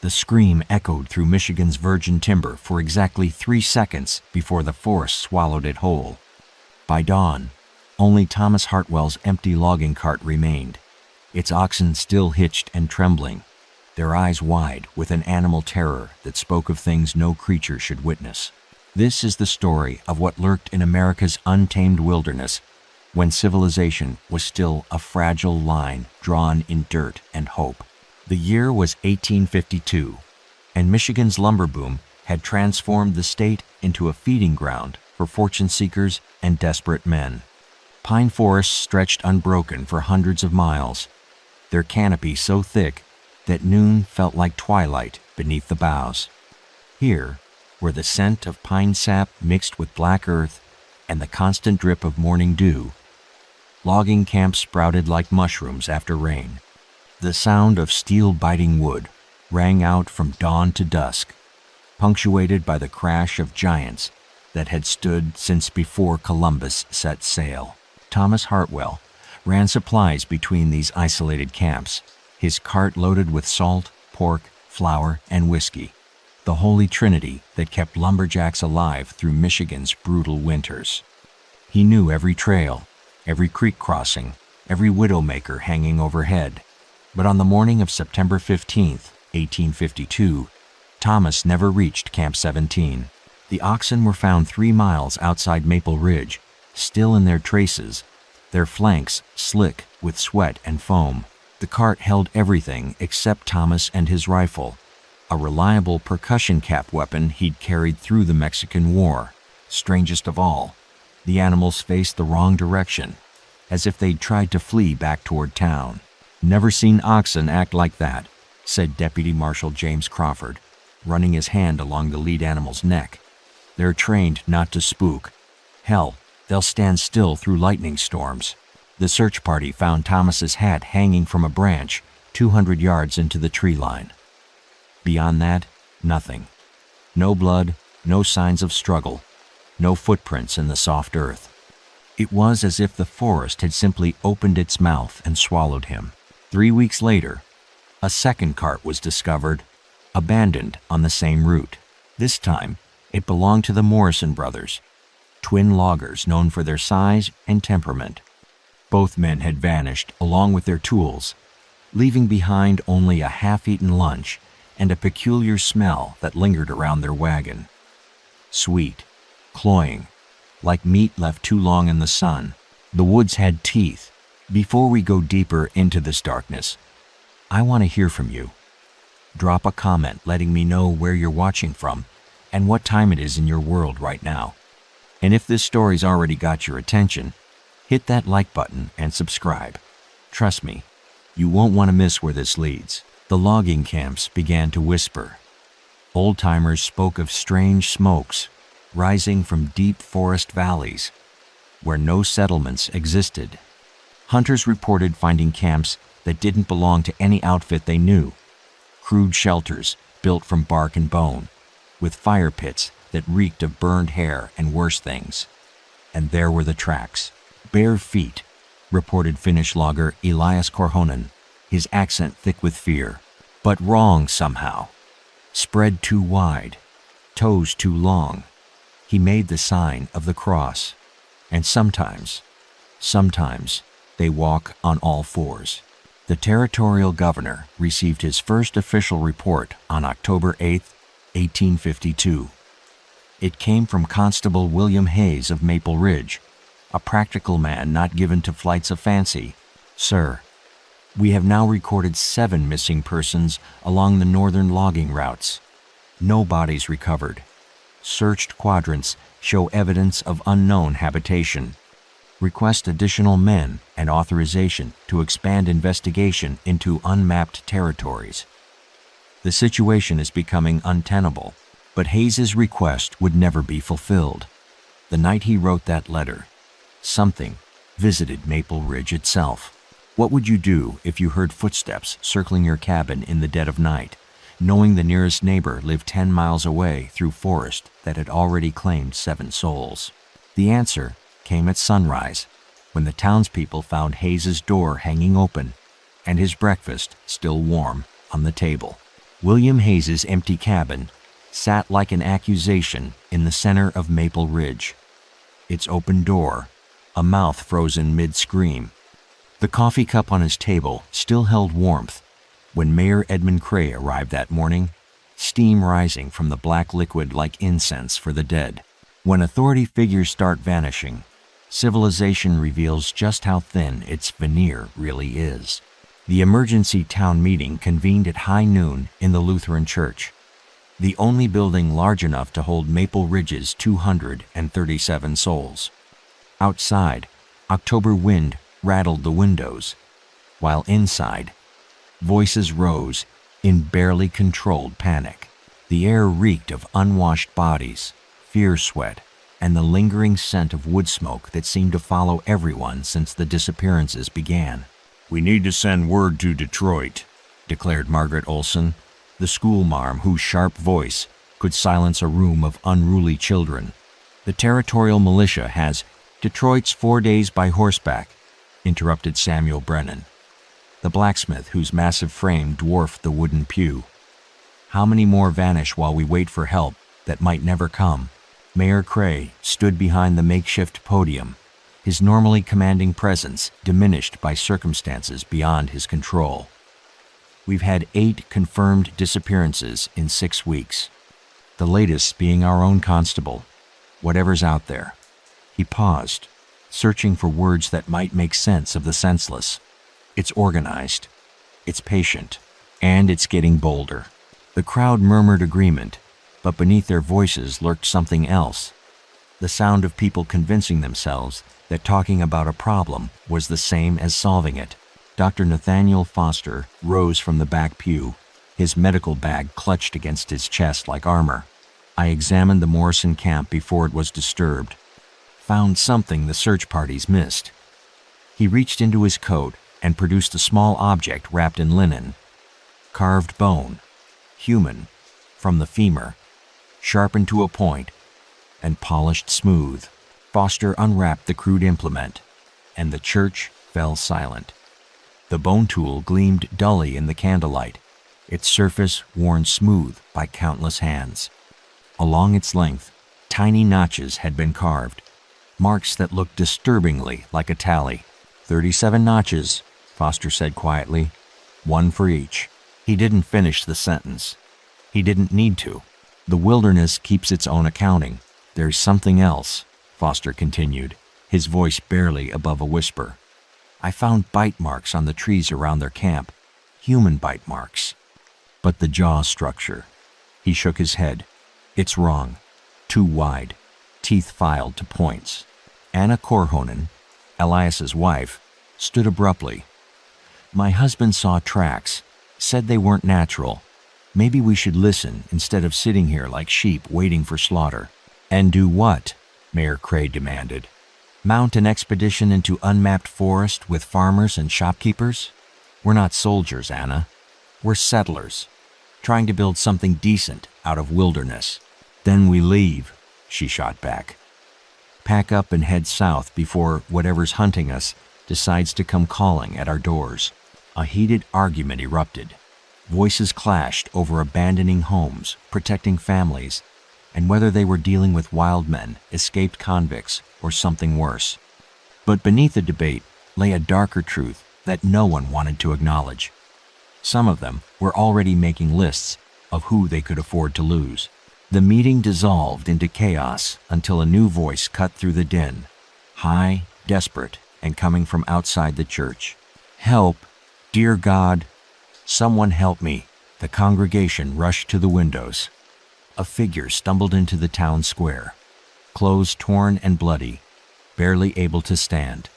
The scream echoed through Michigan's virgin timber for exactly 3 seconds before the forest swallowed it whole. By dawn, only Thomas Hartwell's empty logging cart remained, its oxen still hitched and trembling, their eyes wide with an animal terror that spoke of things no creature should witness. This is the story of what lurked in America's untamed wilderness when civilization was still a fragile line drawn in dirt and hope. The year was 1852, and Michigan's lumber boom had transformed the state into a feeding ground for fortune seekers and desperate men. Pine forests stretched unbroken for hundreds of miles, their canopy so thick that noon felt like twilight beneath the boughs. Here, where the scent of pine sap mixed with black earth and the constant drip of morning dew, logging camps sprouted like mushrooms after rain. The sound of steel-biting wood rang out from dawn to dusk, punctuated by the crash of giants that had stood since before Columbus set sail. Thomas Hartwell ran supplies between these isolated camps, his cart loaded with salt, pork, flour, and whiskey, the holy trinity that kept lumberjacks alive through Michigan's brutal winters. He knew every trail, every creek crossing, every widowmaker hanging overhead. But on the morning of September 15th, 1852, Thomas never reached Camp 17. The oxen were found 3 miles outside Maple Ridge, still in their traces, their flanks slick with sweat and foam. The cart held everything except Thomas and his rifle, a reliable percussion cap weapon he'd carried through the Mexican War. Strangest of all, the animals faced the wrong direction, as if they'd tried to flee back toward town. "Never seen oxen act like that," said Deputy Marshal James Crawford, running his hand along the lead animal's neck. "They're trained not to spook. Hell, they'll stand still through lightning storms." The search party found Thomas's hat hanging from a branch 200 yards into the tree line. Beyond that, nothing. No blood, no signs of struggle, no footprints in the soft earth. It was as if the forest had simply opened its mouth and swallowed him. 3 weeks later, a second cart was discovered, abandoned on the same route. This time, it belonged to the Morrison brothers, twin loggers known for their size and temperament. Both men had vanished along with their tools, leaving behind only a half-eaten lunch and a peculiar smell that lingered around their wagon. Sweet, cloying, like meat left too long in the sun. The woods had teeth. Before we go deeper into this darkness, I want to hear from you. Drop a comment letting me know where you're watching from and what time it is in your world right now. And if this story's already got your attention, hit that like button and subscribe. Trust me, you won't want to miss where this leads. The logging camps began to whisper. Old-timers spoke of strange smokes rising from deep forest valleys where no settlements existed. Hunters reported finding camps that didn't belong to any outfit they knew, crude shelters built from bark and bone, with fire pits that reeked of burned hair and worse things. And there were the tracks. Bare feet, reported Finnish logger Elias Korhonen, his accent thick with fear. But wrong somehow. Spread too wide, toes too long. He made the sign of the cross. And sometimes, they walk on all fours. The territorial governor received his first official report on October 8, 1852. It came from Constable William Hayes of Maple Ridge, a practical man not given to flights of fancy. "Sir, we have now recorded 7 missing persons along the northern logging routes. No bodies recovered. Searched quadrants show evidence of unknown habitation. Request additional men and authorization to expand investigation into unmapped territories." The situation is becoming untenable, but Hayes's request would never be fulfilled. The night he wrote that letter, something visited Maple Ridge itself. What would you do if you heard footsteps circling your cabin in the dead of night, knowing the nearest neighbor lived 10 miles away through forest that had already claimed 7 souls? The answer came at sunrise, when the townspeople found Hayes's door hanging open and his breakfast still warm on the table. William Hayes's empty cabin sat like an accusation in the center of Maple Ridge. Its open door, a mouth frozen mid-scream. The coffee cup on his table still held warmth when Mayor Edmund Cray arrived that morning, steam rising from the black liquid like incense for the dead. When authority figures start vanishing, civilization reveals just how thin its veneer really is. The emergency town meeting convened at high noon in the Lutheran Church, the only building large enough to hold Maple Ridge's 237 souls. Outside, October wind rattled the windows, while inside, voices rose in barely controlled panic. The air reeked of unwashed bodies, fear sweat, and the lingering scent of wood smoke that seemed to follow everyone since the disappearances began. "We need to send word to Detroit," declared Margaret Olson, the schoolmarm whose sharp voice could silence a room of unruly children. "The territorial militia has Detroit's 4 days by horseback," interrupted Samuel Brennan, the blacksmith whose massive frame dwarfed the wooden pew. "How many more vanish while we wait for help that might never come?" Mayor Cray stood behind the makeshift podium, his normally commanding presence diminished by circumstances beyond his control. "We've had 8 confirmed disappearances in 6 weeks, the latest being our own constable. Whatever's out there." He paused, searching for words that might make sense of the senseless. "It's organized, it's patient, and it's getting bolder." The crowd murmured agreement, but beneath their voices lurked something else. The sound of people convincing themselves that talking about a problem was the same as solving it. Dr. Nathaniel Foster rose from the back pew, his medical bag clutched against his chest like armor. "I examined the Morrison camp before it was disturbed. Found something the search parties missed." He reached into his coat and produced a small object wrapped in linen. Carved bone, human, from the femur, sharpened to a point, and polished smooth. Foster unwrapped the crude implement, and the church fell silent. The bone tool gleamed dully in the candlelight, its surface worn smooth by countless hands. Along its length, tiny notches had been carved, marks that looked disturbingly like a tally. 37 notches, Foster said quietly, 1 for each. He didn't finish the sentence. He didn't need to. The wilderness keeps its own accounting. There's something else, Foster continued, his voice barely above a whisper. "I found bite marks on the trees around their camp, human bite marks." But the jaw structure. He shook his head. "It's wrong. Too wide. Teeth filed to points." Anna Korhonen, Elias's wife, stood abruptly. "My husband saw tracks, said they weren't natural. Maybe we should listen instead of sitting here like sheep waiting for slaughter." "And do what?" Mayor Cray demanded. "Mount an expedition into unmapped forest with farmers and shopkeepers? We're not soldiers, Anna. We're settlers, trying to build something decent out of wilderness." "Then we leave," she shot back. "Pack up and head south before whatever's hunting us decides to come calling at our doors." A heated argument erupted. Voices clashed over abandoning homes, protecting families, and whether they were dealing with wild men, escaped convicts, or something worse. But beneath the debate lay a darker truth that no one wanted to acknowledge. Some of them were already making lists of who they could afford to lose. The meeting dissolved into chaos until a new voice cut through the din, high, desperate, and coming from outside the church. "Help! Dear God! Someone help me!" The congregation rushed to the windows. A figure stumbled into the town square, clothes torn and bloody, barely able to stand.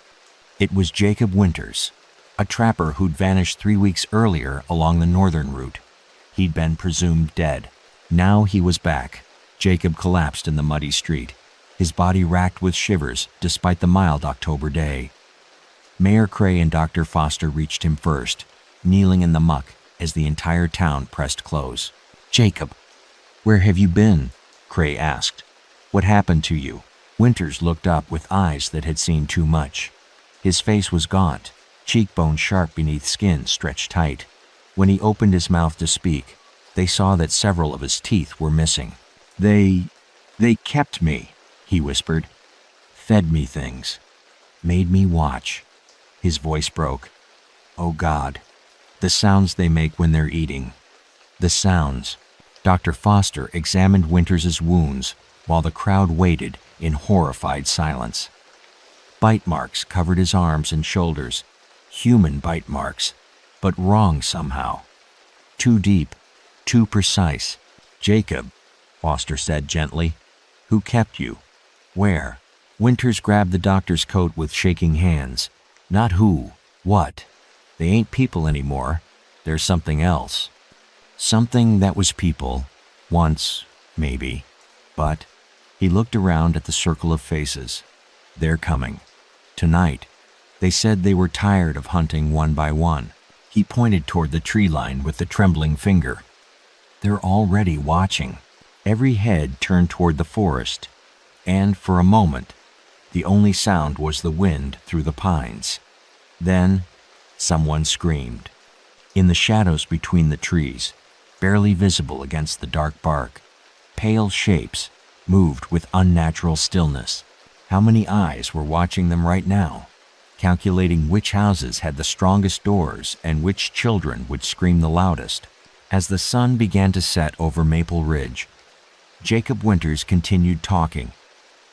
It was Jacob Winters, a trapper who'd vanished 3 weeks earlier along the northern route. He'd been presumed dead. Now he was back. Jacob collapsed in the muddy street, his body racked with shivers despite the mild October day. Mayor Cray and Dr. Foster reached him first, kneeling in the muck as the entire town pressed close. "Jacob, where have you been?" Cray asked. "What happened to you?" Winters looked up with eyes that had seen too much. His face was gaunt, cheekbones sharp beneath skin stretched tight. When he opened his mouth to speak, they saw that several of his teeth were missing. They kept me," he whispered. "Fed me things. Made me watch." His voice broke. "Oh God, the sounds they make when they're eating. The sounds." Dr. Foster examined Winters's wounds while the crowd waited in horrified silence. Bite marks covered his arms and shoulders. Human bite marks, but wrong somehow. Too deep, too precise. "Jacob," Foster said gently, "who kept you? Where?" Winters grabbed the doctor's coat with shaking hands. "Not who, what. They ain't people anymore. There's something else. Something that was people, once, maybe. But," he looked around at the circle of faces. "They're coming. Tonight. They said they were tired of hunting one by one." He pointed toward the tree line with the trembling finger. "They're already watching." Every head turned toward the forest, and for a moment, the only sound was the wind through the pines. Then, someone screamed. In the shadows between the trees, barely visible against the dark bark, pale shapes moved with unnatural stillness. How many eyes were watching them right now, calculating which houses had the strongest doors and which children would scream the loudest? As the sun began to set over Maple Ridge, Jacob Winters continued talking,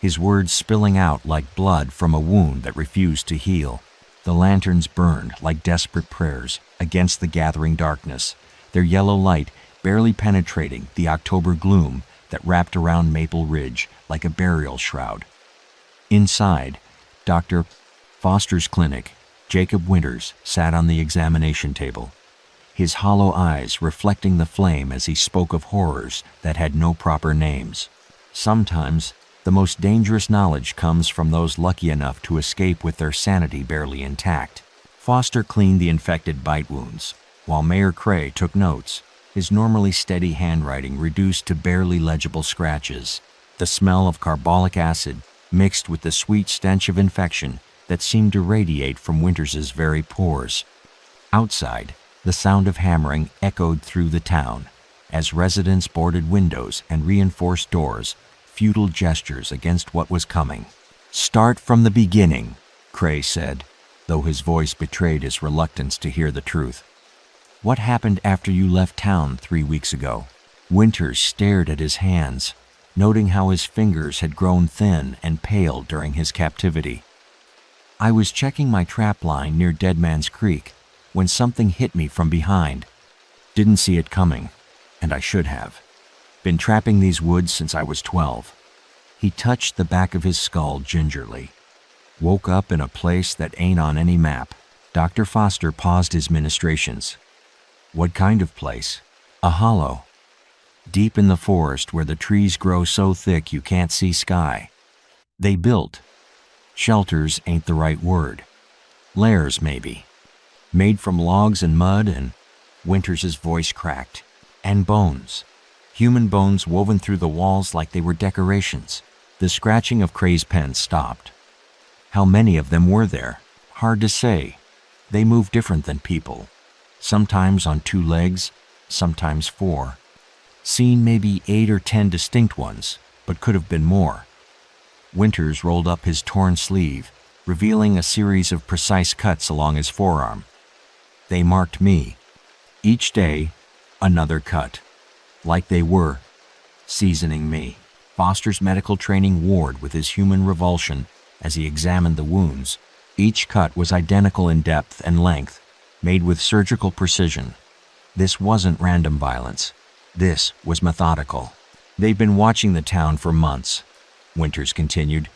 his words spilling out like blood from a wound that refused to heal. The lanterns burned like desperate prayers against the gathering darkness, their yellow light barely penetrating the October gloom that wrapped around Maple Ridge like a burial shroud. Inside Dr. Foster's clinic, Jacob Winters sat on the examination table, his hollow eyes reflecting the flame as he spoke of horrors that had no proper names. Sometimes, the most dangerous knowledge comes from those lucky enough to escape with their sanity barely intact. Foster cleaned the infected bite wounds, while Mayor Cray took notes, his normally steady handwriting reduced to barely legible scratches. The smell of carbolic acid mixed with the sweet stench of infection that seemed to radiate from Winters's very pores. Outside, the sound of hammering echoed through the town as residents boarded windows and reinforced doors, futile gestures against what was coming. "Start from the beginning," Cray said, though his voice betrayed his reluctance to hear the truth. "What happened after you left town 3 weeks ago?" Winters stared at his hands, noting how his fingers had grown thin and pale during his captivity. "I was checking my trap line near Dead Man's Creek when something hit me from behind. Didn't see it coming, and I should have. Been trapping these woods since I was 12. He touched the back of his skull gingerly. "Woke up in a place that ain't on any map." Dr. Foster paused his ministrations. "What kind of place?" "A hollow. Deep in the forest where the trees grow so thick you can't see sky. They built. Shelters ain't the right word. Lairs, maybe. Made from logs and mud and," Winters's voice cracked, "and bones. Human bones woven through the walls like they were decorations." The scratching of Cray's pen stopped. How many of them were there? Hard to say. They moved different than people. Sometimes on 2 legs, sometimes 4. Seen maybe 8 or 10 distinct ones, but could have been more. Winters rolled up his torn sleeve, revealing a series of precise cuts along his forearm. They marked me. Each day, another cut. Like they were seasoning me. Foster's medical training warred with his human revulsion as he examined the wounds. Each cut was identical in depth and length, made with surgical precision. This wasn't random violence. This was methodical. "They've been watching the town for months," Winters continued.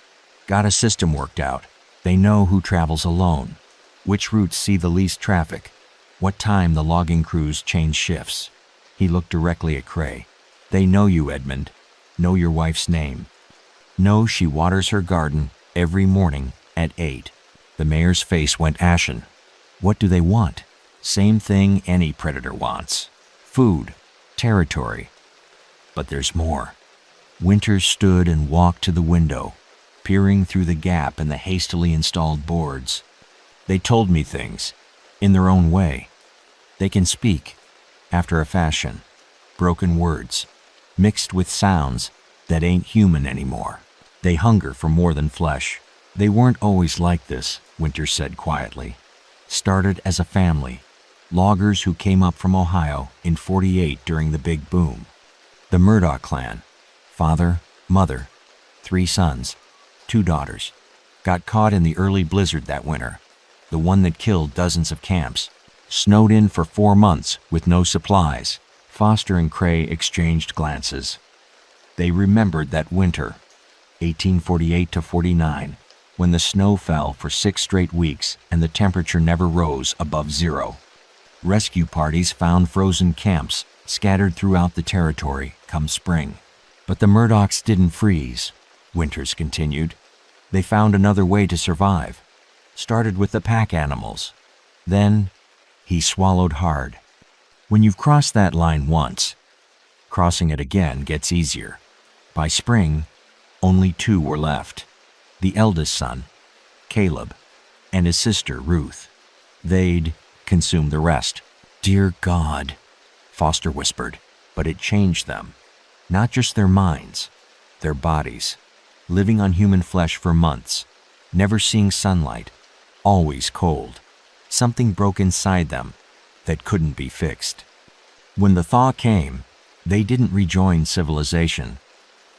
"Got a system worked out. They know who travels alone, which routes see the least traffic, what time the logging crews change shifts." He looked directly at Cray. "They know you, Edmund. Know your wife's name. Know she waters her garden every morning at 8. The mayor's face went ashen. "What do they want?" "Same thing any predator wants. Food, territory. But there's more." Winters stood and walked to the window, peering through the gap in the hastily installed boards. "They told me things, in their own way. They can speak, after a fashion. broken words, mixed with sounds that ain't human anymore. They hunger for more than flesh. They weren't always like this, Winters said quietly. Started as a family, loggers who came up from Ohio in '48 during the big boom. The Murdoch clan, father, mother, 3 sons, 2 daughters, got caught in the early blizzard that winter, the one that killed dozens of camps. Snowed in for 4 months with no supplies. Foster and Cray exchanged glances. They remembered that winter, 1848 to 49, when the snow fell for 6 straight weeks and the temperature never rose above 0. Rescue parties found frozen camps scattered throughout the territory come spring. But the Murdochs didn't freeze, Winters continued. They found another way to survive. Started with the pack animals. Then, he swallowed hard. When you've crossed that line once, crossing it again gets easier. By spring, only 2 were left. The eldest son, Caleb, and his sister, Ruth. They'd consume the rest. Dear God, Foster whispered, but it changed them. Not just their minds, their bodies. Living on human flesh for months, never seeing sunlight, always cold. Something broke inside them that couldn't be fixed. When the thaw came, they didn't rejoin civilization.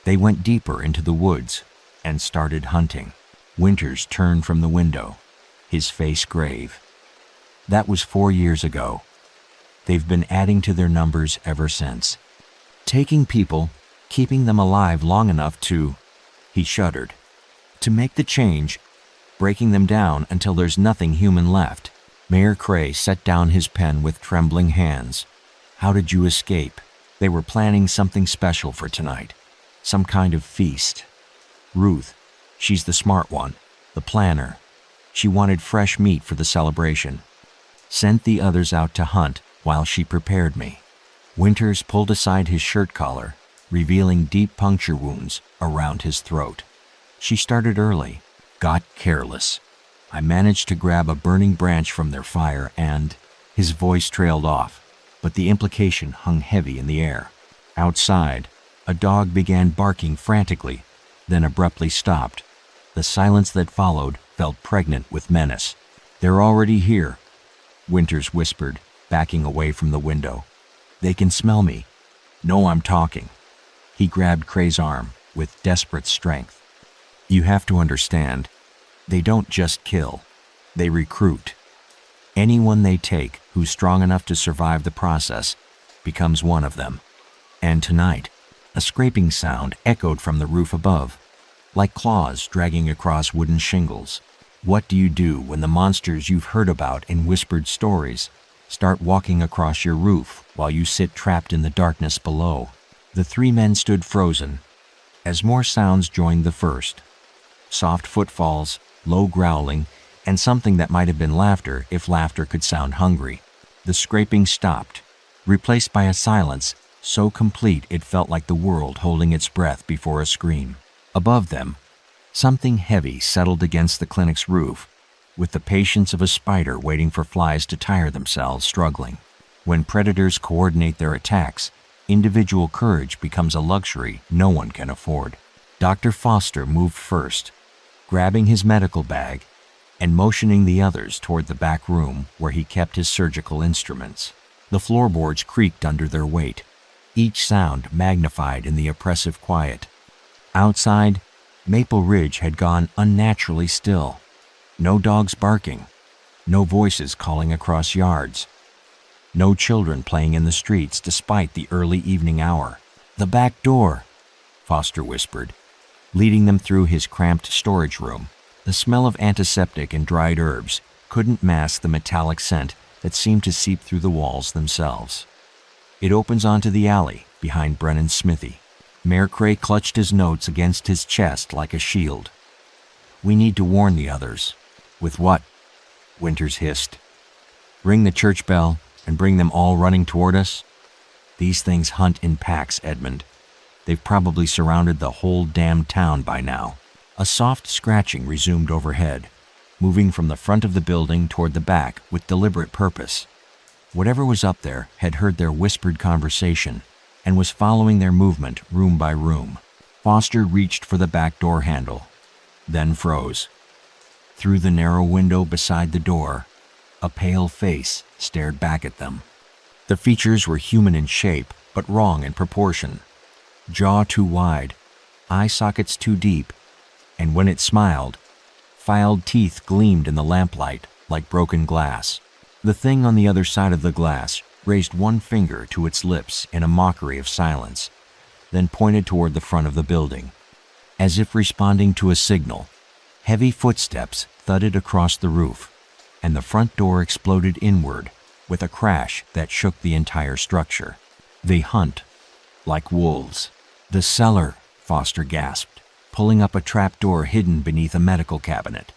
They went deeper into the woods and started hunting. Winters turned from the window, his face grave. That was 4 years ago. They've been adding to their numbers ever since. Taking people, keeping them alive long enough to, he shuddered, to make the change, breaking them down until there's nothing human left. Mayor Cray set down his pen with trembling hands. How did you escape? They were planning something special for tonight. Some kind of feast. Ruth, she's the smart one, the planner. She wanted fresh meat for the celebration. Sent the others out to hunt while she prepared me. Winters pulled aside his shirt collar, revealing deep puncture wounds around his throat. She started early, got careless. I managed to grab a burning branch from their fire and, his voice trailed off, but the implication hung heavy in the air. Outside, a dog began barking frantically, then abruptly stopped. The silence that followed felt pregnant with menace. They're already here, Winters whispered, backing away from the window. They can smell me. No, I'm talking. He grabbed Cray's arm with desperate strength. You have to understand, they don't just kill, they recruit. Anyone they take who's strong enough to survive the process becomes one of them. And tonight, a scraping sound echoed from the roof above, like claws dragging across wooden shingles. What do you do when the monsters you've heard about in whispered stories start walking across your roof while you sit trapped in the darkness below? The 3 men stood frozen as more sounds joined the first. Soft footfalls, low growling, and something that might have been laughter if laughter could sound hungry. The scraping stopped, replaced by a silence so complete it felt like the world holding its breath before a scream. Above them, something heavy settled against the clinic's roof, with the patience of a spider waiting for flies to tire themselves struggling. When predators coordinate their attacks, individual courage becomes a luxury no one can afford. Dr. Foster moved first, grabbing his medical bag and motioning the others toward the back room where he kept his surgical instruments. The floorboards creaked under their weight, each sound magnified in the oppressive quiet. Outside, Maple Ridge had gone unnaturally still. No dogs barking, no voices calling across yards, no children playing in the streets despite the early evening hour. The back door, Foster whispered, leading them through his cramped storage room. The smell of antiseptic and dried herbs couldn't mask the metallic scent that seemed to seep through the walls themselves. It opens onto the alley behind Brennan's smithy. Mayor Cray clutched his notes against his chest like a shield. We need to warn the others. With what? Winters hissed. Ring the church bell and bring them all running toward us? These things hunt in packs, Edmund. They've probably surrounded the whole damn town by now. A soft scratching resumed overhead, moving from the front of the building toward the back with deliberate purpose. Whatever was up there had heard their whispered conversation, and was following their movement room by room. Foster reached for the back door handle, then froze. Through the narrow window beside the door, a pale face stared back at them. The features were human in shape, but wrong in proportion. Jaw too wide, eye sockets too deep, and when it smiled, filed teeth gleamed in the lamplight like broken glass. The thing on the other side of the glass raised one finger to its lips in a mockery of silence, then pointed toward the front of the building. As if responding to a signal, heavy footsteps thudded across the roof, and the front door exploded inward with a crash that shook the entire structure. They hunt like wolves. "The cellar," Foster gasped, pulling up a trapdoor hidden beneath a medical cabinet.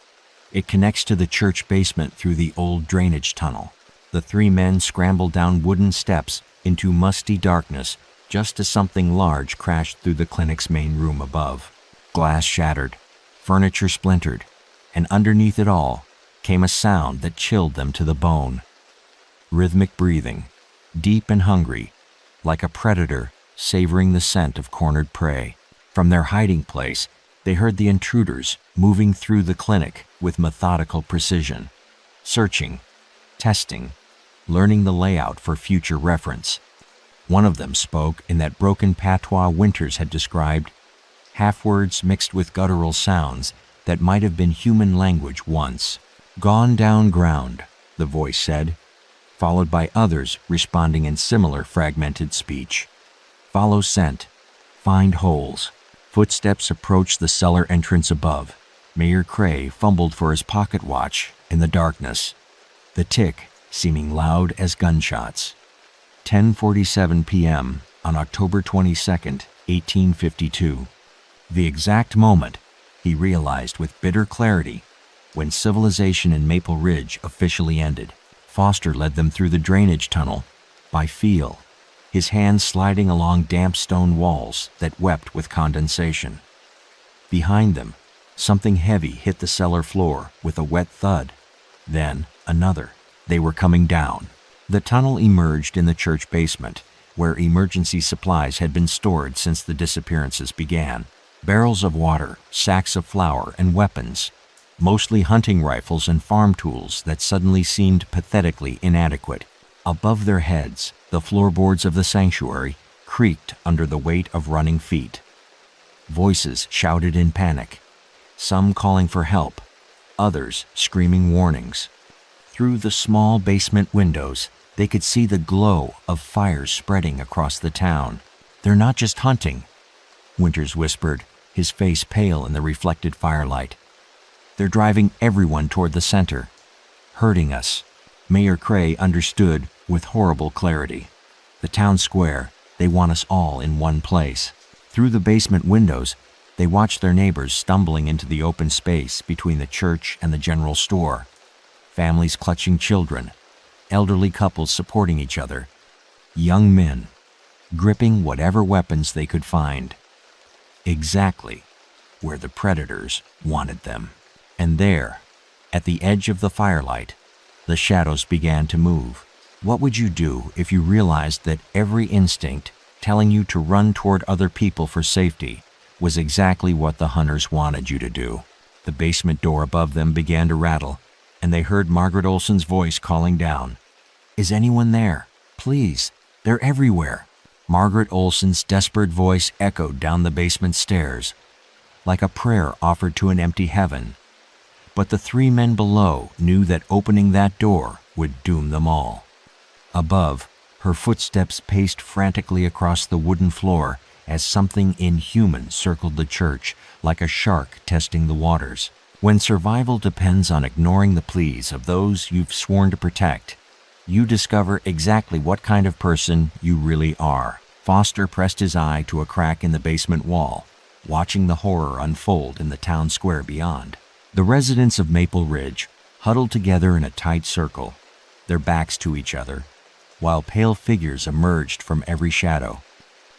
It connects to the church basement through the old drainage tunnel. The three men scrambled down wooden steps into musty darkness just as something large crashed through the clinic's main room above. Glass shattered, furniture splintered, and underneath it all came a sound that chilled them to the bone. Rhythmic breathing, deep and hungry, like a predator savoring the scent of cornered prey. From their hiding place, they heard the intruders moving through the clinic with methodical precision, searching, testing, learning the layout for future reference. One of them spoke in that broken patois Winters had described, half-words mixed with guttural sounds that might have been human language once. "Gone down ground," the voice said, followed by others responding in similar fragmented speech. "Follow scent. Find holes." Footsteps approached the cellar entrance above. Mayor Cray fumbled for his pocket watch in the darkness, the tick seeming loud as gunshots. 10:47 p.m. on October 22nd, 1852. The exact moment, he realized with bitter clarity, when civilization in Maple Ridge officially ended. Foster led them through the drainage tunnel by feel, his hands sliding along damp stone walls that wept with condensation. Behind them, something heavy hit the cellar floor with a wet thud. Then another. They were coming down. The tunnel emerged in the church basement, where emergency supplies had been stored since the disappearances began. Barrels of water, sacks of flour, and weapons, mostly hunting rifles and farm tools that suddenly seemed pathetically inadequate. Above their heads, the floorboards of the sanctuary creaked under the weight of running feet. Voices shouted in panic, some calling for help, others screaming warnings. Through the small basement windows, they could see the glow of fires spreading across the town. "They're not just hunting," Winters whispered, his face pale in the reflected firelight. "They're driving everyone toward the center, hurting us." Mayor Cray understood with horrible clarity. The town square, they want us all in one place. Through the basement windows, they watched their neighbors stumbling into the open space between the church and the general store. Families clutching children, elderly couples supporting each other, young men gripping whatever weapons they could find. Exactly where the predators wanted them. And there, at the edge of the firelight, the shadows began to move. What would you do if you realized that every instinct telling you to run toward other people for safety was exactly what the hunters wanted you to do? The basement door above them began to rattle, and they heard Margaret Olson's voice calling down, "Is anyone there? Please, they're everywhere." Margaret Olson's desperate voice echoed down the basement stairs, like a prayer offered to an empty heaven. But the three men below knew that opening that door would doom them all. Above, her footsteps paced frantically across the wooden floor as something inhuman circled the church, like a shark testing the waters. When survival depends on ignoring the pleas of those you've sworn to protect, you discover exactly what kind of person you really are. Foster pressed his eye to a crack in the basement wall, watching the horror unfold in the town square beyond. The residents of Maple Ridge huddled together in a tight circle, their backs to each other, while pale figures emerged from every shadow.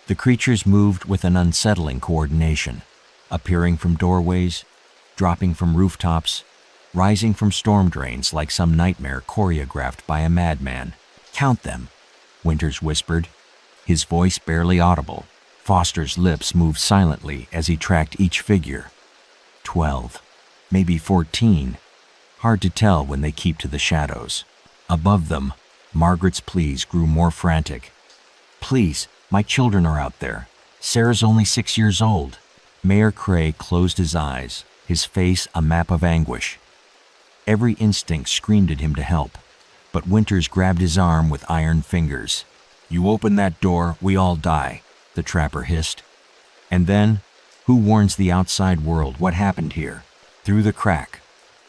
The creatures moved with an unsettling coordination, appearing from doorways, dropping from rooftops, rising from storm drains like some nightmare choreographed by a madman. "Count them," Winters whispered. his voice barely audible. Foster's lips moved silently as he tracked each figure. 12, maybe 14. Hard to tell when they keep to the shadows. Above them, Margaret's pleas grew more frantic. "Please, my children are out there. Sarah's only 6 years old." Mayor Cray closed his eyes, his face a map of anguish. Every instinct screamed at him to help, but Winters grabbed his arm with iron fingers. "You open that door, we all die," the trapper hissed. And then, who warns the outside world what happened here? Through the crack,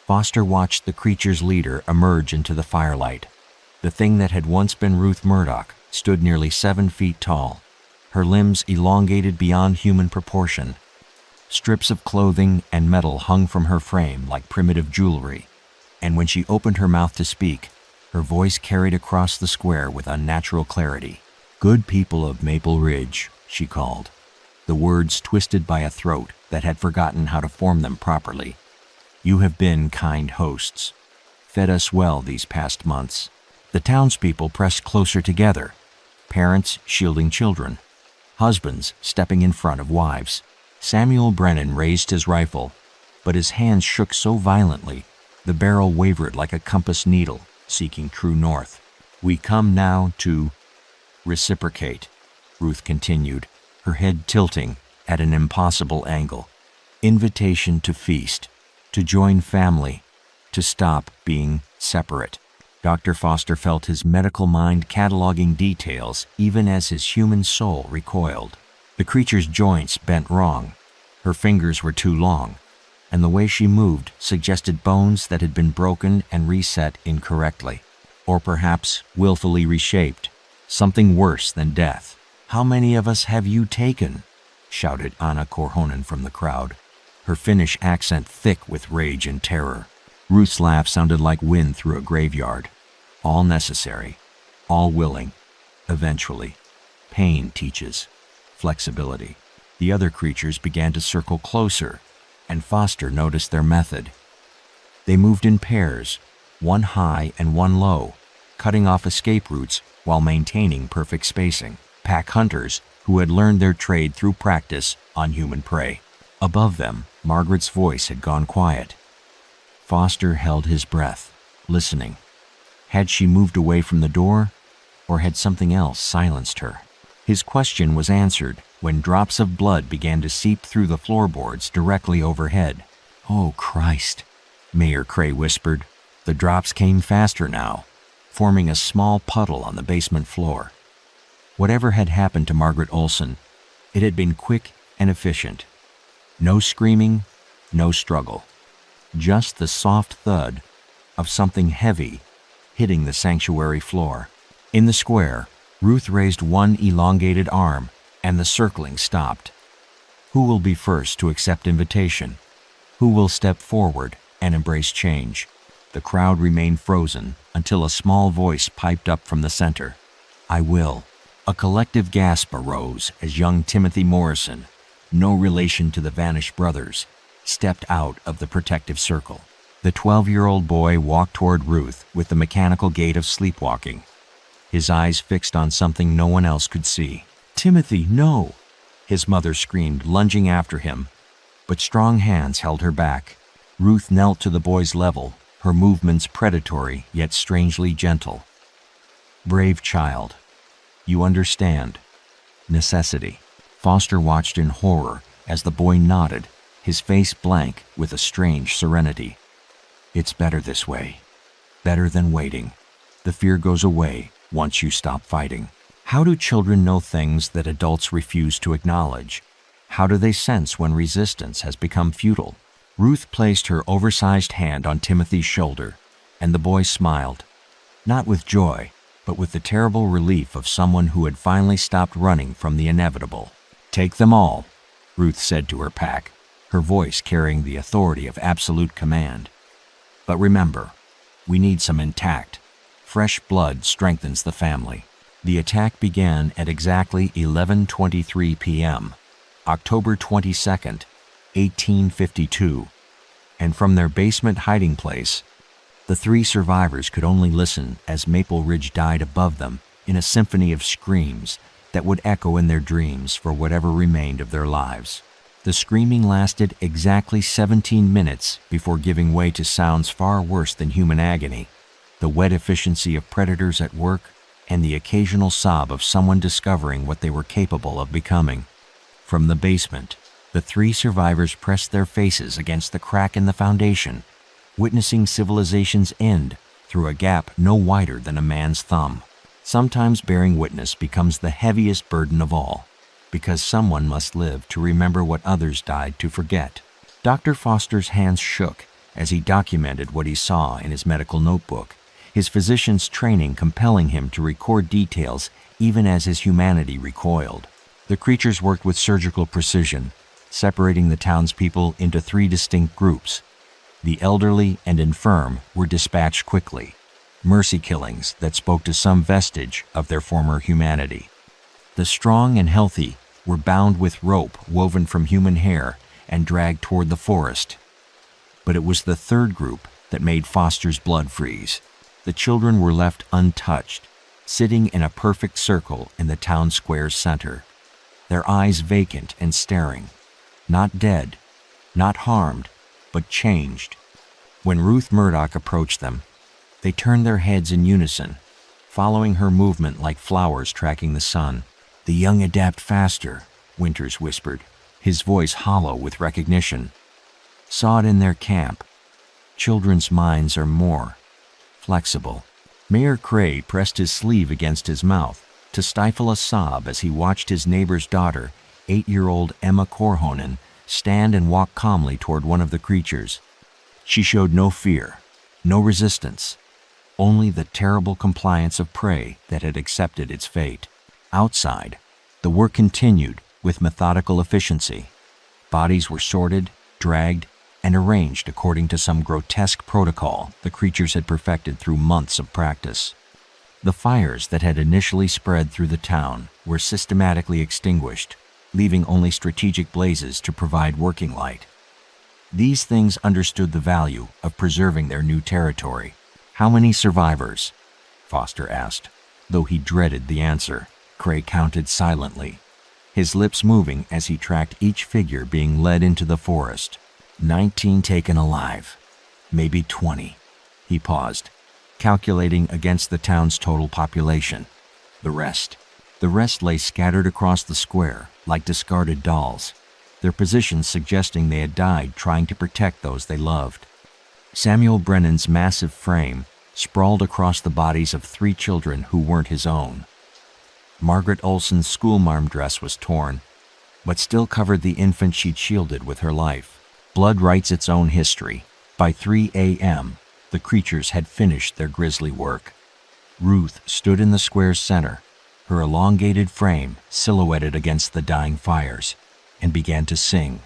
Foster watched the creature's leader emerge into the firelight. The thing that had once been Ruth Murdoch stood nearly 7 feet tall, her limbs elongated beyond human proportion. Strips of clothing and metal hung from her frame like primitive jewelry, and when she opened her mouth to speak, her voice carried across the square with unnatural clarity. "Good people of Maple Ridge," she called, the words twisted by a throat that had forgotten how to form them properly. "You have been kind hosts, fed us well these past months." The townspeople pressed closer together, parents shielding children, husbands stepping in front of wives. Samuel Brennan raised his rifle, but his hands shook so violently, the barrel wavered like a compass needle, seeking true north. "We come now to reciprocate," Ruth continued, her head tilting at an impossible angle. "Invitation to feast, to join family, to stop being separate." Dr. Foster felt his medical mind cataloging details even as his human soul recoiled. The creature's joints bent wrong, her fingers were too long, and the way she moved suggested bones that had been broken and reset incorrectly, or perhaps willfully reshaped, something worse than death. "How many of us have you taken?" shouted Anna Korhonen from the crowd, her Finnish accent thick with rage and terror. Ruth's laugh sounded like wind through a graveyard. "All necessary, all willing, eventually. Pain teaches flexibility." The other creatures began to circle closer, and Foster noticed their method. They moved in pairs, one high and one low, cutting off escape routes while maintaining perfect spacing. Pack hunters who had learned their trade through practice on human prey. Above them, Margaret's voice had gone quiet. Foster held his breath, listening. Had she moved away from the door, or had something else silenced her? His question was answered when drops of blood began to seep through the floorboards directly overhead. "Oh, Christ," Mayor Cray whispered. The drops came faster now, forming a small puddle on the basement floor. Whatever had happened to Margaret Olson, it had been quick and efficient. No screaming, no struggle. Just the soft thud of something heavy hitting the sanctuary floor. In the square, Ruth raised one elongated arm, and the circling stopped. Who will be first to accept invitation? Who will step forward and embrace change? The crowd remained frozen until a small voice piped up from the center. "I will." A collective gasp arose as young Timothy Morrison, no relation to the vanished brothers, stepped out of the protective circle. The 12-year-old boy walked toward Ruth with the mechanical gait of sleepwalking, his eyes fixed on something no one else could see. "Timothy, no!" his mother screamed, lunging after him, but strong hands held her back. Ruth knelt to the boy's level, her movements predatory yet strangely gentle. "Brave child, you understand. Necessity." Foster watched in horror as the boy nodded, his face blank with a strange serenity. "It's better this way. Better than waiting. The fear goes away once you stop fighting." How do children know things that adults refuse to acknowledge? How do they sense when resistance has become futile? Ruth placed her oversized hand on Timothy's shoulder, and the boy smiled, not with joy, but with the terrible relief of someone who had finally stopped running from the inevitable. "Take them all," Ruth said to her pack, her voice carrying the authority of absolute command. "But remember, we need some intact. Fresh blood strengthens the family." The attack began at exactly 11:23 p.m., October 22nd, 1852, and from their basement hiding place, the 3 survivors could only listen as Maple Ridge died above them in a symphony of screams that would echo in their dreams for whatever remained of their lives. The screaming lasted exactly 17 minutes before giving way to sounds far worse than human agony, the wet efficiency of predators at work, and the occasional sob of someone discovering what they were capable of becoming. From the basement, the 3 survivors pressed their faces against the crack in the foundation, witnessing civilization's end through a gap no wider than a man's thumb. Sometimes bearing witness becomes the heaviest burden of all, because someone must live to remember what others died to forget. Dr. Foster's hands shook as he documented what he saw in his medical notebook, his physician's training compelling him to record details even as his humanity recoiled. The creatures worked with surgical precision, separating the townspeople into 3 distinct groups. The elderly and infirm were dispatched quickly, mercy killings that spoke to some vestige of their former humanity. The strong and healthy were bound with rope woven from human hair and dragged toward the forest. But it was the 3rd group that made Foster's blood freeze. The children were left untouched, sitting in a perfect circle in the town square's center, their eyes vacant and staring, not dead, not harmed, but changed. When Ruth Murdoch approached them, they turned their heads in unison, following her movement like flowers tracking the sun. "The young adapt faster," Winters whispered, his voice hollow with recognition. "Saw it in their camp. Children's minds are more flexible." Mayor Cray pressed his sleeve against his mouth to stifle a sob as he watched his neighbor's daughter, 8-year-old Emma Korhonen, stand and walk calmly toward one of the creatures. She showed no fear, no resistance, only the terrible compliance of prey that had accepted its fate. Outside, the work continued with methodical efficiency. Bodies were sorted, dragged, and arranged according to some grotesque protocol the creatures had perfected through months of practice. The fires that had initially spread through the town were systematically extinguished, leaving only strategic blazes to provide working light. These things understood the value of preserving their new territory. "How many survivors?" Foster asked. Though he dreaded the answer, Cray counted silently, his lips moving as he tracked each figure being led into the forest. 19 taken alive, maybe 20. He paused, calculating against the town's total population. The rest lay scattered across the square like discarded dolls, their positions suggesting they had died trying to protect those they loved. Samuel Brennan's massive frame sprawled across the bodies of 3 children who weren't his own. Margaret Olson's schoolmarm dress was torn, but still covered the infant she'd shielded with her life. Blood writes its own history. By 3 a.m., the creatures had finished their grisly work. Ruth stood in the square's center, her elongated frame silhouetted against the dying fires, and began to sing.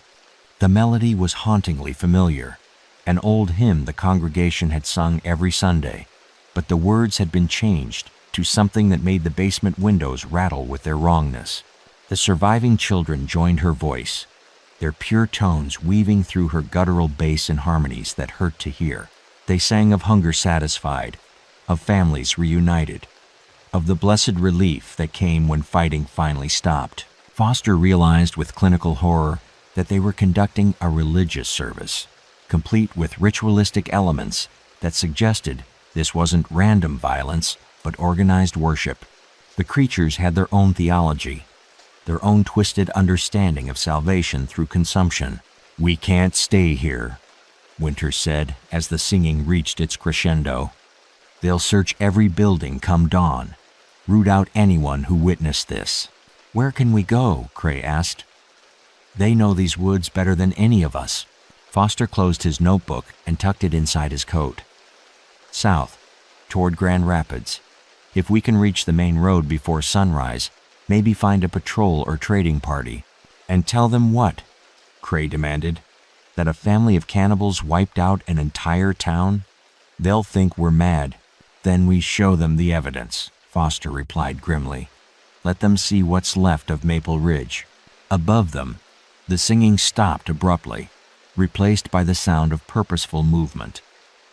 The melody was hauntingly familiar, an old hymn the congregation had sung every Sunday, but the words had been changed to something that made the basement windows rattle with their wrongness. The surviving children joined her voice, their pure tones weaving through her guttural bass in harmonies that hurt to hear. They sang of hunger satisfied, of families reunited, of the blessed relief that came when fighting finally stopped. Foster realized with clinical horror that they were conducting a religious service, complete with ritualistic elements that suggested this wasn't random violence, but organized worship. The creatures had their own theology, their own twisted understanding of salvation through consumption. "We can't stay here," Winters said as the singing reached its crescendo. "They'll search every building come dawn, root out anyone who witnessed this." "Where can we go?" Cray asked. "They know these woods better than any of us." Foster closed his notebook and tucked it inside his coat. "South, toward Grand Rapids. If we can reach the main road before sunrise, maybe find a patrol or trading party." "And tell them what?" Cray demanded. "That a family of cannibals wiped out an entire town? They'll think we're mad. Then we show them the evidence," Foster replied grimly. "Let them see what's left of Maple Ridge." Above them, the singing stopped abruptly, replaced by the sound of purposeful movement.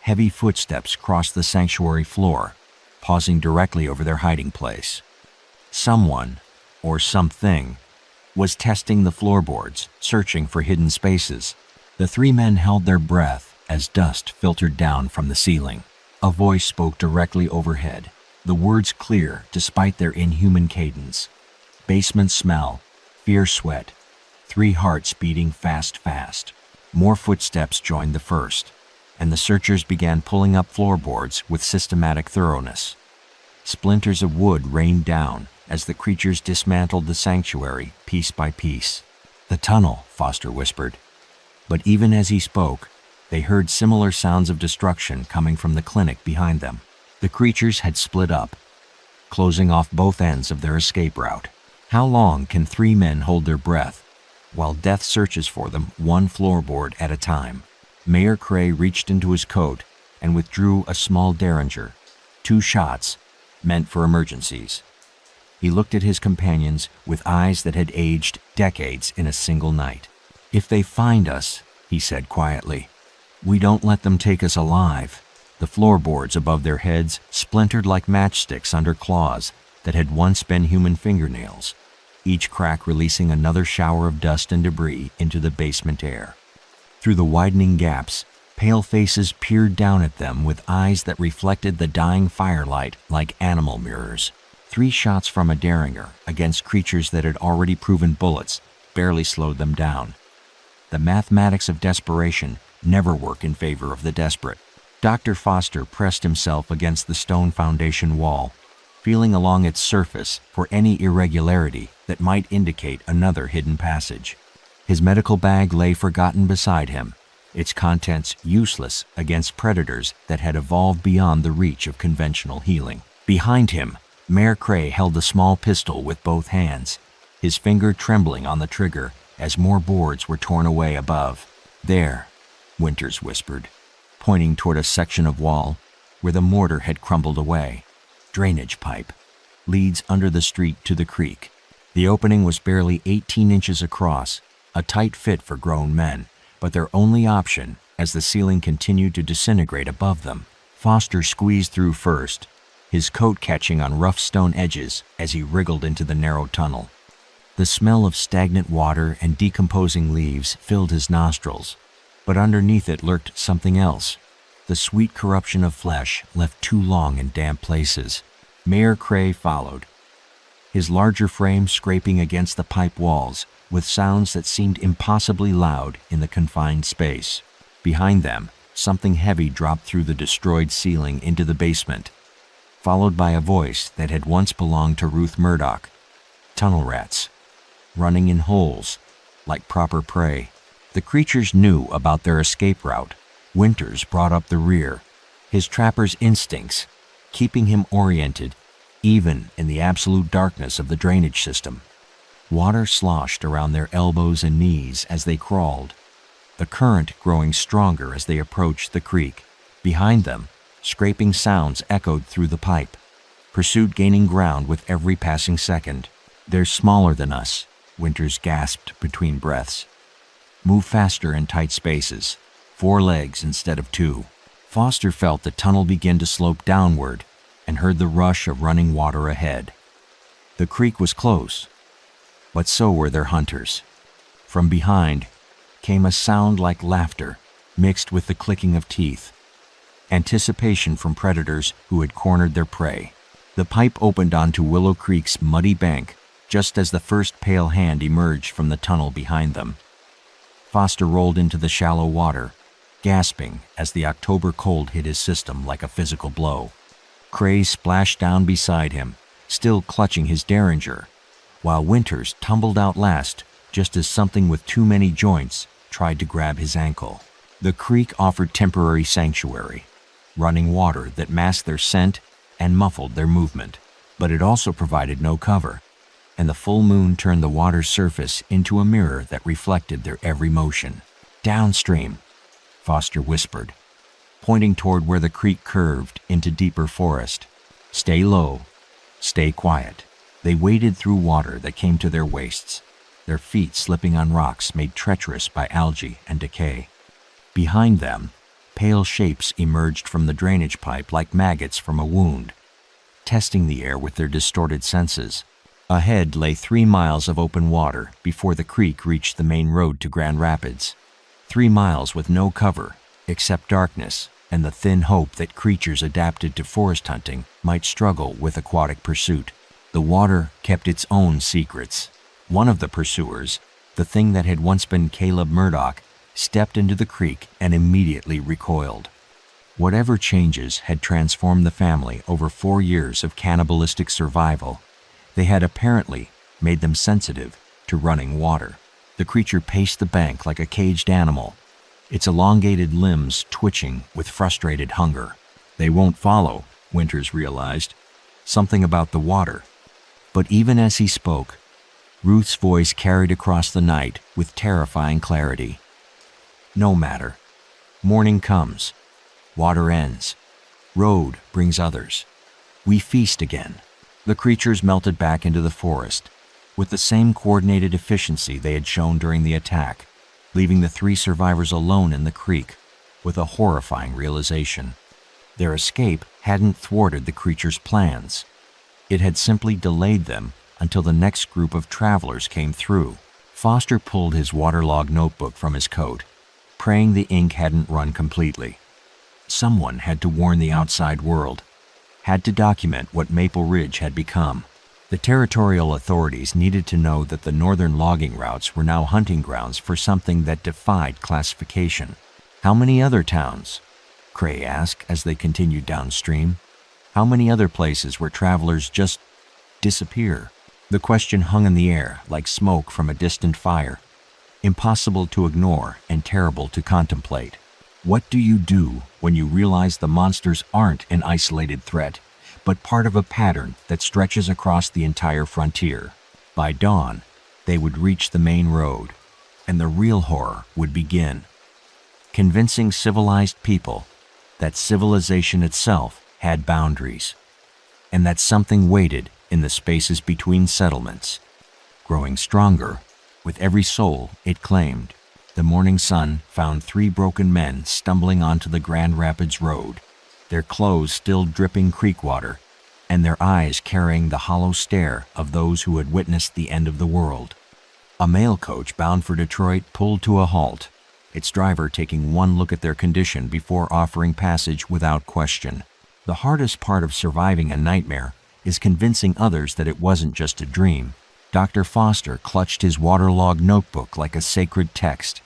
Heavy footsteps crossed the sanctuary floor, pausing directly over their hiding place. Someone, or something, was testing the floorboards, searching for hidden spaces. The three men held their breath as dust filtered down from the ceiling. A voice spoke directly overhead, the words clear despite their inhuman cadence. Basement smell, fierce sweat, 3 hearts beating fast. More footsteps joined the first, and the searchers began pulling up floorboards with systematic thoroughness. Splinters of wood rained down as the creatures dismantled the sanctuary piece by piece. "The tunnel," Foster whispered. But even as he spoke, they heard similar sounds of destruction coming from the clinic behind them. The creatures had split up, closing off both ends of their escape route. How long can 3 men hold their breath while death searches for them one floorboard at a time? Mayor Cray reached into his coat and withdrew a small derringer, 2 shots, meant for emergencies. He looked at his companions with eyes that had aged decades in a single night. "If they find us," he said quietly, "we don't let them take us alive." The floorboards above their heads splintered like matchsticks under claws that had once been human fingernails, each crack releasing another shower of dust and debris into the basement air. Through the widening gaps, pale faces peered down at them with eyes that reflected the dying firelight like animal mirrors. 3 shots from a derringer against creatures that had already proven bullets barely slowed them down. The mathematics of desperation never work in favor of the desperate. Dr. Foster pressed himself against the stone foundation wall, feeling along its surface for any irregularity that might indicate another hidden passage. His medical bag lay forgotten beside him, its contents useless against predators that had evolved beyond the reach of conventional healing. Behind him, Mayor Cray held a small pistol with both hands, his finger trembling on the trigger as more boards were torn away above. "There," Winters whispered, pointing toward a section of wall where the mortar had crumbled away. "Drainage pipe. Leads under the street to the creek." The opening was barely 18 inches across, a tight fit for grown men, but their only option as the ceiling continued to disintegrate above them. Foster squeezed through first, his coat catching on rough stone edges as he wriggled into the narrow tunnel. The smell of stagnant water and decomposing leaves filled his nostrils, but underneath it lurked something else, the sweet corruption of flesh left too long in damp places. Mayor Cray followed, his larger frame scraping against the pipe walls with sounds that seemed impossibly loud in the confined space. Behind them, something heavy dropped through the destroyed ceiling into the basement, followed by a voice that had once belonged to Ruth Murdoch. Tunnel rats, running in holes, like proper prey. The creatures knew about their escape route. Winters brought up the rear, his trapper's instincts, keeping him oriented, even in the absolute darkness of the drainage system. Water sloshed around their elbows and knees as they crawled, the current growing stronger as they approached the creek. Behind them, scraping sounds echoed through the pipe, pursuit gaining ground with every passing second. "They're smaller than us," Winters gasped between breaths. "Move faster in tight spaces, 4 legs instead of 2. Foster felt the tunnel begin to slope downward and heard the rush of running water ahead. The creek was close, but so were their hunters. From behind came a sound like laughter mixed with the clicking of teeth, anticipation from predators who had cornered their prey. The pipe opened onto Willow Creek's muddy bank just as the first pale hand emerged from the tunnel behind them. Foster rolled into the shallow water, gasping as the October cold hit his system like a physical blow. Cray splashed down beside him, still clutching his derringer, while Winters tumbled out last just as something with too many joints tried to grab his ankle. The creek offered temporary sanctuary, running water that masked their scent and muffled their movement, but it also provided no cover, and the full moon turned the water's surface into a mirror that reflected their every motion. "Downstream," Foster whispered, pointing toward where the creek curved into deeper forest. "Stay low, stay quiet." They waded through water that came to their waists, their feet slipping on rocks made treacherous by algae and decay. Behind them, pale shapes emerged from the drainage pipe like maggots from a wound, testing the air with their distorted senses. Ahead lay 3 miles of open water before the creek reached the main road to Grand Rapids. 3 miles with no cover, except darkness and the thin hope that creatures adapted to forest hunting might struggle with aquatic pursuit. The water kept its own secrets. One of the pursuers, the thing that had once been Caleb Murdoch, stepped into the creek and immediately recoiled. Whatever changes had transformed the family over 4 years of cannibalistic survival, they had apparently made them sensitive to running water. The creature paced the bank like a caged animal, its elongated limbs twitching with frustrated hunger. They won't follow, Winters realized. Something about the water. But even as he spoke, Ruth's voice carried across the night with terrifying clarity. No matter. Morning comes. Water ends. Road brings others. We feast again. The creatures melted back into the forest with the same coordinated efficiency they had shown during the attack, leaving the 3 survivors alone in the creek with a horrifying realization. Their escape hadn't thwarted the creatures' plans. It had simply delayed them until the next group of travelers came through. Foster pulled his waterlogged notebook from his coat, praying the ink hadn't run completely. Someone had to warn the outside world, had to document what Maple Ridge had become. The territorial authorities needed to know that the northern logging routes were now hunting grounds for something that defied classification. How many other towns? Cray asked as they continued downstream. How many other places where travelers just disappear? The question hung in the air like smoke from a distant fire, impossible to ignore and terrible to contemplate. What do you do when you realize the monsters aren't an isolated threat, but part of a pattern that stretches across the entire frontier? By dawn, they would reach the main road, and the real horror would begin. Convincing civilized people that civilization itself had boundaries, and that something waited in the spaces between settlements, growing stronger with every soul it claimed. The morning sun found 3 broken men stumbling onto the Grand Rapids Road, their clothes still dripping creek water, and their eyes carrying the hollow stare of those who had witnessed the end of the world. A mail coach bound for Detroit pulled to a halt, its driver taking one look at their condition before offering passage without question. The hardest part of surviving a nightmare is convincing others that it wasn't just a dream. Dr. Foster clutched his waterlogged notebook like a sacred text,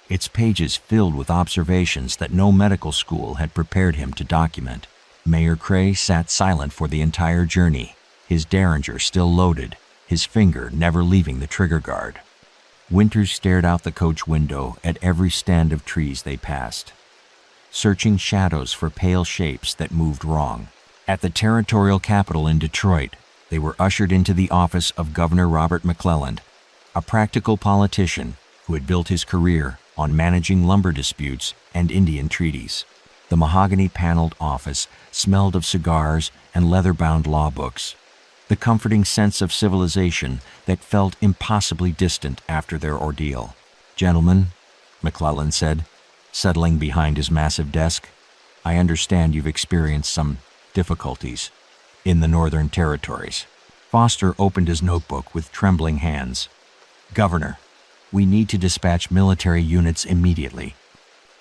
its pages filled with observations that no medical school had prepared him to document. Mayor Cray sat silent for the entire journey, his derringer still loaded, his finger never leaving the trigger guard. Winters stared out the coach window at every stand of trees they passed, searching shadows for pale shapes that moved wrong. At the territorial capital in Detroit, they were ushered into the office of Governor Robert McClelland, a practical politician who had built his career on managing lumber disputes and Indian treaties. The mahogany-paneled office smelled of cigars and leather-bound law books, the comforting sense of civilization that felt impossibly distant after their ordeal. "Gentlemen," McClelland said, settling behind his massive desk, "I understand you've experienced some difficulties in the Northern Territories." Foster opened his notebook with trembling hands. "Governor, we need to dispatch military units immediately.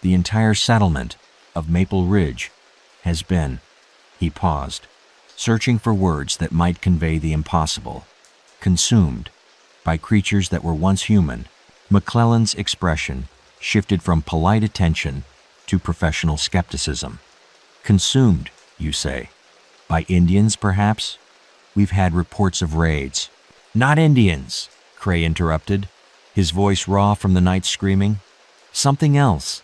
The entire settlement of Maple Ridge has been—" He paused, searching for words that might convey the impossible. "Consumed by creatures that were once human." McClelland's expression shifted from polite attention to professional skepticism. "Consumed, you say? By Indians, perhaps? We've had reports of raids." "Not Indians," Cray interrupted, his voice raw from the night screaming. "Something else.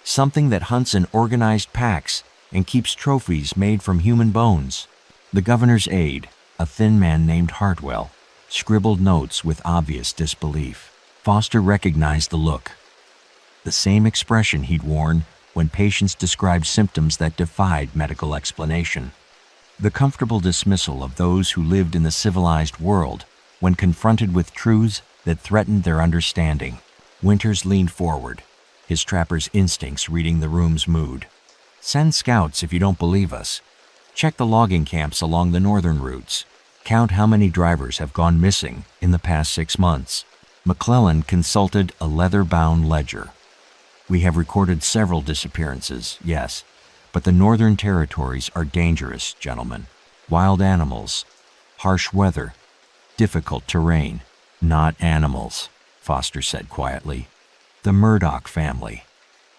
Something that hunts in organized packs and keeps trophies made from human bones." The governor's aide, a thin man named Hartwell, scribbled notes with obvious disbelief. Foster recognized the look, the same expression he'd worn when patients described symptoms that defied medical explanation. The comfortable dismissal of those who lived in the civilized world when confronted with truths that threatened their understanding. Winters leaned forward, his trapper's instincts reading the room's mood. "Send scouts if you don't believe us. Check the logging camps along the northern routes. Count how many drivers have gone missing in the past 6 months. McClellan consulted a leather-bound ledger. We have recorded several disappearances, yes, but the Northern Territories are dangerous, gentlemen. Wild animals, harsh weather, difficult terrain, not animals, Foster said quietly. The Murdoch family,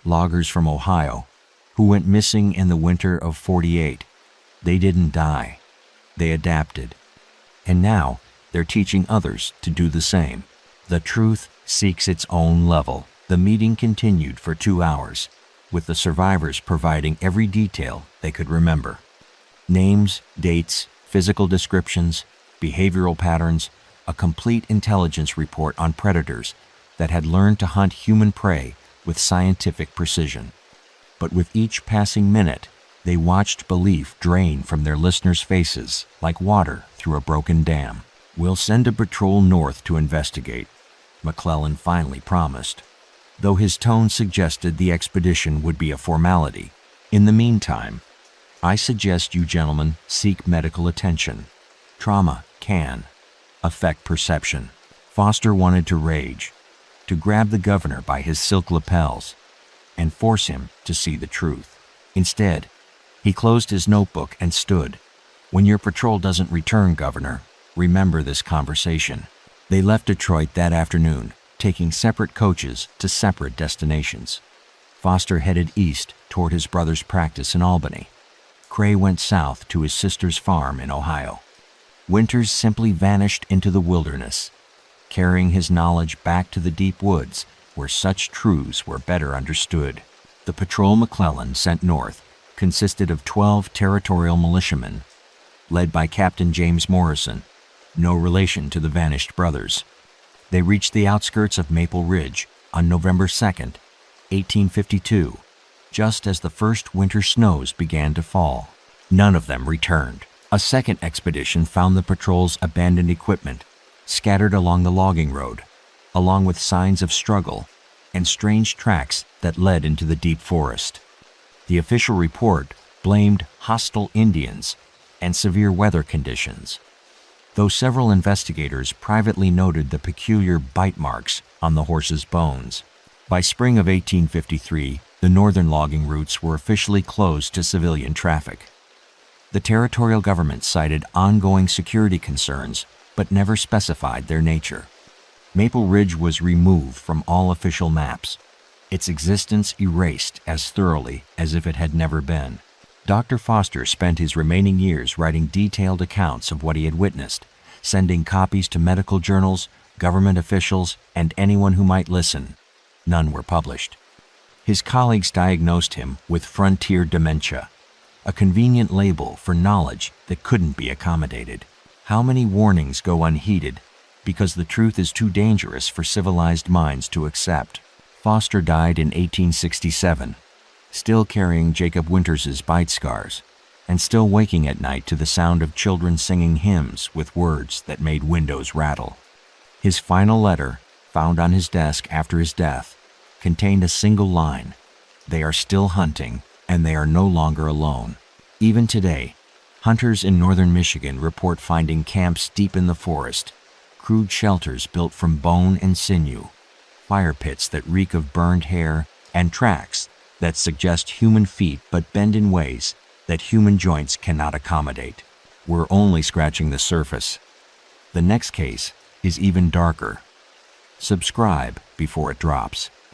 loggers from Ohio, who went missing in the winter of '48. They didn't die. They adapted. And now they're teaching others to do the same. The truth seeks its own level. The meeting continued for 2 hours, with the survivors providing every detail they could remember. Names, dates, physical descriptions, behavioral patterns, a complete intelligence report on predators that had learned to hunt human prey with scientific precision. But with each passing minute, they watched belief drain from their listeners' faces like water through a broken dam. "We'll send a patrol north to investigate," McClellan finally promised, though his tone suggested the expedition would be a formality. "In the meantime, I suggest you gentlemen seek medical attention. Trauma can affect perception." Foster wanted to rage, to grab the governor by his silk lapels and force him to see the truth. Instead, he closed his notebook and stood. "When your patrol doesn't return, Governor, remember this conversation." They left Detroit that afternoon, taking separate coaches to separate destinations. Foster headed east toward his brother's practice in Albany. Cray went south to his sister's farm in Ohio. Winters simply vanished into the wilderness, carrying his knowledge back to the deep woods where such truths were better understood. The patrol McClellan sent north consisted of 12 territorial militiamen, led by Captain James Morrison, no relation to the vanished brothers. They reached the outskirts of Maple Ridge on November 2nd, 1852, just as the first winter snows began to fall. None of them returned. A second expedition found the patrol's abandoned equipment scattered along the logging road, along with signs of struggle and strange tracks that led into the deep forest. The official report blamed hostile Indians and severe weather conditions, though several investigators privately noted the peculiar bite marks on the horses' bones. By spring of 1853, the northern logging routes were officially closed to civilian traffic. The territorial government cited ongoing security concerns, but never specified their nature. Maple Ridge was removed from all official maps, its existence erased as thoroughly as if it had never been. Dr. Foster spent his remaining years writing detailed accounts of what he had witnessed, sending copies to medical journals, government officials, and anyone who might listen. None were published. His colleagues diagnosed him with frontier dementia, a convenient label for knowledge that couldn't be accommodated. How many warnings go unheeded because the truth is too dangerous for civilized minds to accept? Foster died in 1867, still carrying Jacob Winters's bite scars, and still waking at night to the sound of children singing hymns with words that made windows rattle. His final letter, found on his desk after his death, contained a single line: "They are still hunting, and they are no longer alone." Even today, hunters in northern Michigan report finding camps deep in the forest, crude shelters built from bone and sinew, fire pits that reek of burned hair, and tracks that suggest human feet but bend in ways that human joints cannot accommodate. We're only scratching the surface. The next case is even darker. Subscribe before it drops.